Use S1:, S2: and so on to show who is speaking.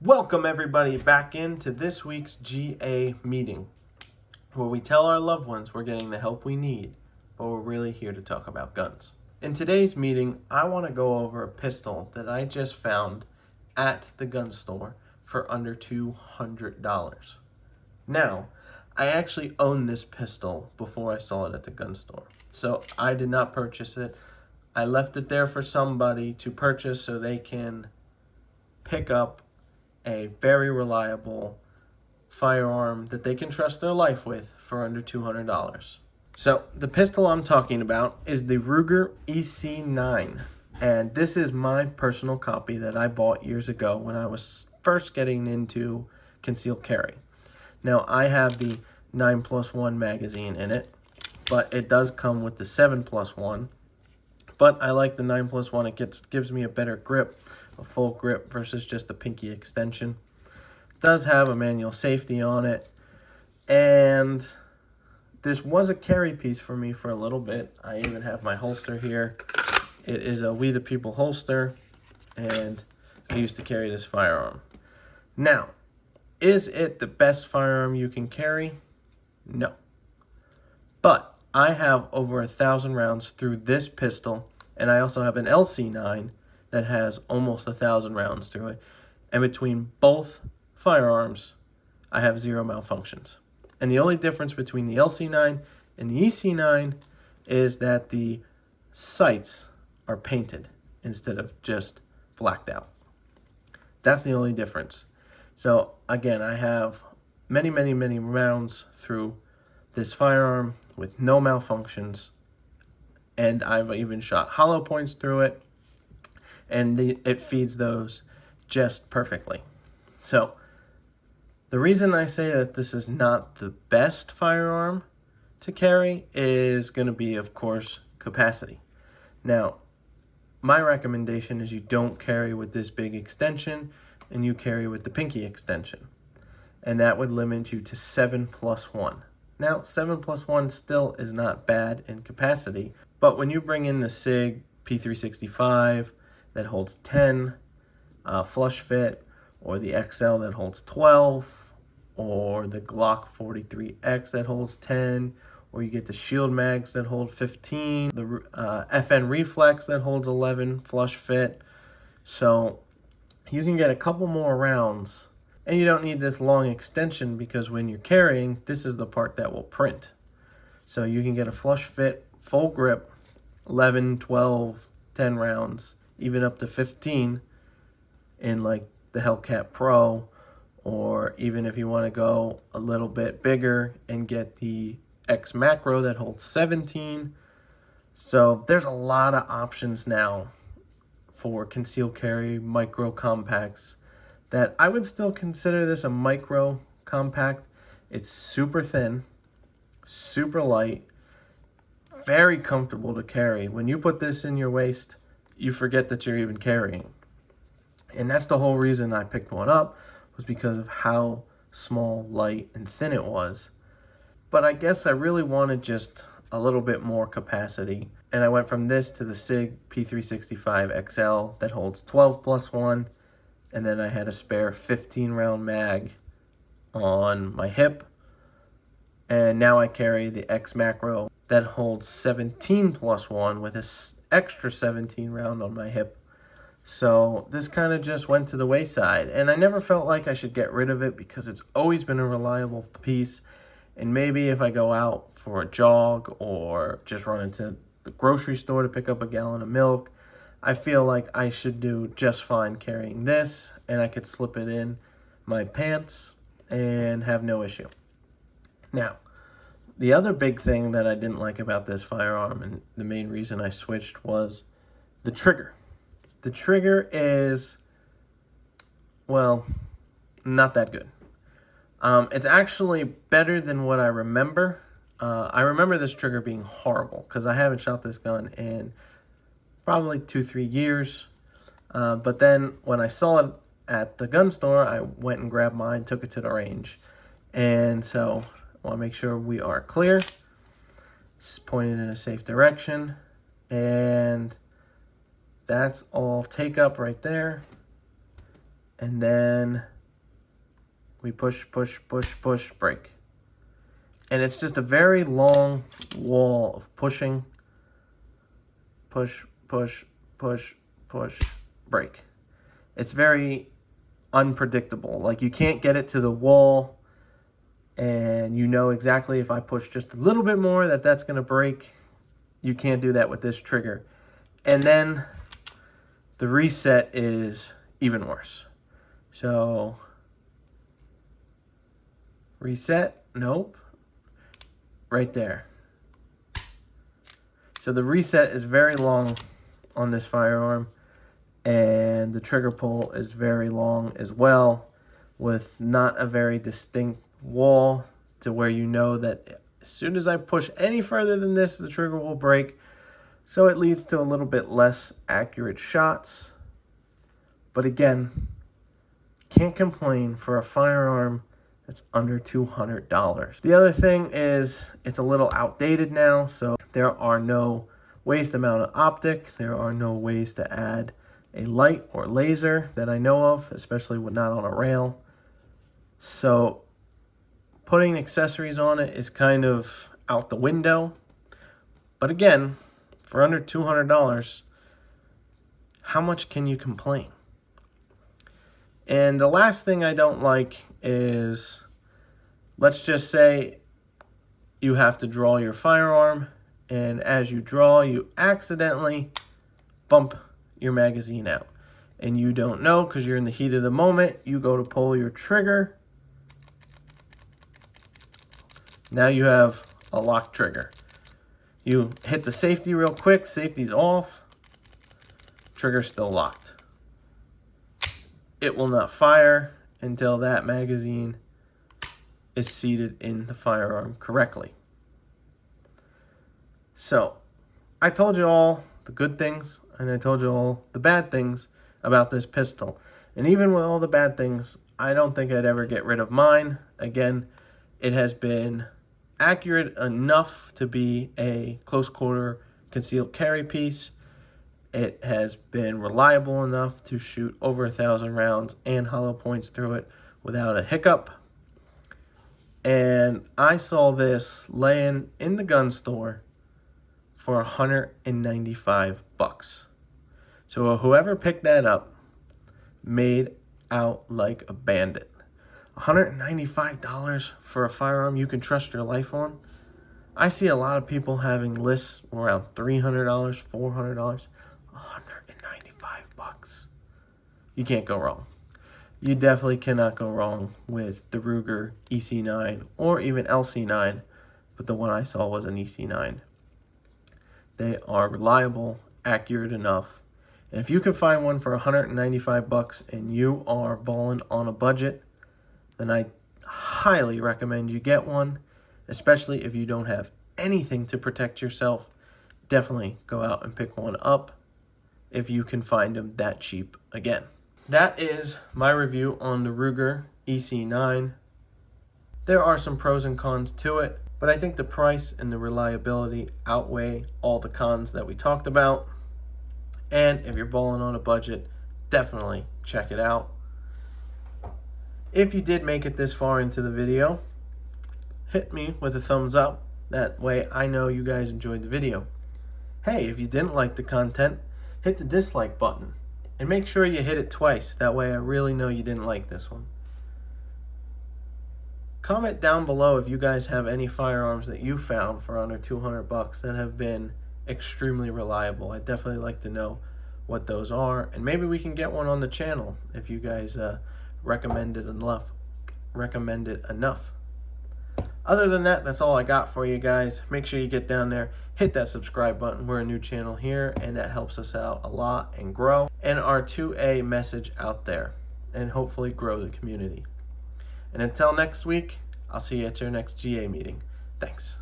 S1: Welcome everybody back into this week's GA meeting, where we tell our loved ones we're getting the help we need, but we're really here to talk about guns. In today's meeting, I want to go over a pistol that I just found at the gun store for under $200. Now, I actually owned this pistol before I saw it at the gun store, so I did not purchase it. I left it there for somebody to purchase so they can pick up a very reliable firearm that they can trust their life with for under $200. So the pistol I'm talking about is the Ruger EC9, and this is my personal copy that I bought years ago when I was first getting into concealed carry. Now I have the 9+1 magazine in it, but it does come with the 7+1. But I like the 9+1. It gives me a better grip, a full grip versus just a pinky extension. It does have a manual safety on it. And this was a carry piece for me for a little bit. I even have my holster here. It is a We the People holster, and I used to carry this firearm. Now, is it the best firearm you can carry? No. But I have over 1,000 rounds through this pistol, and I also have an LC9 that has almost 1,000 rounds through it. And between both firearms, I have 0 malfunctions. And the only difference between the LC9 and the EC9 is that the sights are painted instead of just blacked out. That's the only difference. So again, I have many rounds through this firearm with no malfunctions, and I've even shot hollow points through it, and it feeds those just perfectly. So the reason I say that this is not the best firearm to carry is going to be, of course, capacity. Now, my recommendation is you don't carry with this big extension, and you carry with the pinky extension, and that would limit you to 7+1. Now, 7+1 still is not bad in capacity, but when you bring in the SIG P365 that holds 10, flush fit, or the XL that holds 12, or the Glock 43X that holds 10, or you get the Shield mags that hold 15, the FN Reflex that holds 11 flush fit. So you can get a couple more rounds, and you don't need this long extension because when you're carrying, this is the part that will print. So you can get a flush fit, full grip, 11, 12, 10 rounds, even up to 15 in like the Hellcat Pro, or even if you want to go a little bit bigger and get the X Macro that holds 17. So there's a lot of options now for concealed carry micro compacts that I would still consider this a micro compact. It's super thin, super light, very comfortable to carry. When you put this in your waist, you forget that you're even carrying. And that's the whole reason I picked one up, was because of how small, light, and thin it was. But I guess I really wanted just a little bit more capacity. And I went from this to the SIG P365 XL that holds 12+1. And then I had a spare 15 round mag on my hip. And now I carry the X Macro that holds 17+1 with an extra 17 round on my hip. So this kind of just went to the wayside. And I never felt like I should get rid of it because it's always been a reliable piece. And maybe if I go out for a jog or just run into the grocery store to pick up a gallon of milk, I feel like I should do just fine carrying this, and I could slip it in my pants and have no issue. Now, the other big thing that I didn't like about this firearm, and the main reason I switched, was the trigger. The trigger is, well, not that good. It's actually better than what I remember. I remember this trigger being horrible because I haven't shot this gun in probably 2-3 years. But then when I saw it at the gun store, I went and grabbed mine, took it to the range. And so I want to make sure we are clear. It's pointed in a safe direction. And that's all take up right there. and then we push, push, push, push, break. And it's just a very long wall of pushing, push, push, push, push, break. It's very unpredictable. Like, you can't get it to the wall, and you know exactly if I push just a little bit more that that's going to break. You can't do that with this trigger. And then the reset is even worse. So reset, nope, right there. So the reset is very long on this firearm, and the trigger pull is very long as well, with not a very distinct wall to where you know that as soon as I push any further than this, the trigger will break. So it leads to a little bit less accurate shots. But again, can't complain for a firearm that's under $200. The other thing is it's a little outdated now, so there are no ways to mount an optic. There are no ways to add a light or laser that I know of, especially with not on a rail. So putting accessories on it is kind of out the window. But again, for under $200, how much can you complain? And the last thing I don't like is, let's just say you have to draw your firearm, and as you draw, you accidentally bump your magazine out. And you don't know because you're in the heat of the moment. You go to pull your trigger. Now you have a locked trigger. You hit the safety real quick. Safety's off. Trigger's still locked. It will not fire until that magazine is seated in the firearm correctly. So, I told you all the good things, and I told you all the bad things about this pistol. And even with all the bad things, I don't think I'd ever get rid of mine. Again, it has been accurate enough to be a close quarter concealed carry piece. It has been reliable enough to shoot over 1,000 rounds and hollow points through it without a hiccup. And I saw this laying in the gun store for $195. So whoever picked that up made out like a bandit. $195 for a firearm you can trust your life on. I see a lot of people having lists around $300, $400, $195. You can't go wrong. You definitely cannot go wrong with the Ruger EC9 or even LC9, but the one I saw was an EC9. They are reliable, accurate enough. And if you can find one for $195 and you are balling on a budget, then I highly recommend you get one, especially if you don't have anything to protect yourself. Definitely go out and pick one up if you can find them that cheap again. That is my review on the Ruger EC9. There are some pros and cons to it, but I think the price and the reliability outweigh all the cons that we talked about. And if you're balling on a budget, definitely check it out. If you did make it this far into the video, hit me with a thumbs up. That way I know you guys enjoyed the video. Hey, if you didn't like the content, hit the dislike button. And make sure you hit it twice. That way I really know you didn't like this one. Comment down below if you guys have any firearms that you found for under $200 that have been extremely reliable. I'd definitely like to know what those are. And maybe we can get one on the channel if you guys recommend it enough. Other than that, that's all I got for you guys. Make sure you get down there, hit that subscribe button. We're a new channel here, and that helps us out a lot and grow and our 2A message out there, and hopefully grow the community. And until next week, I'll see you at your next GA meeting. Thanks.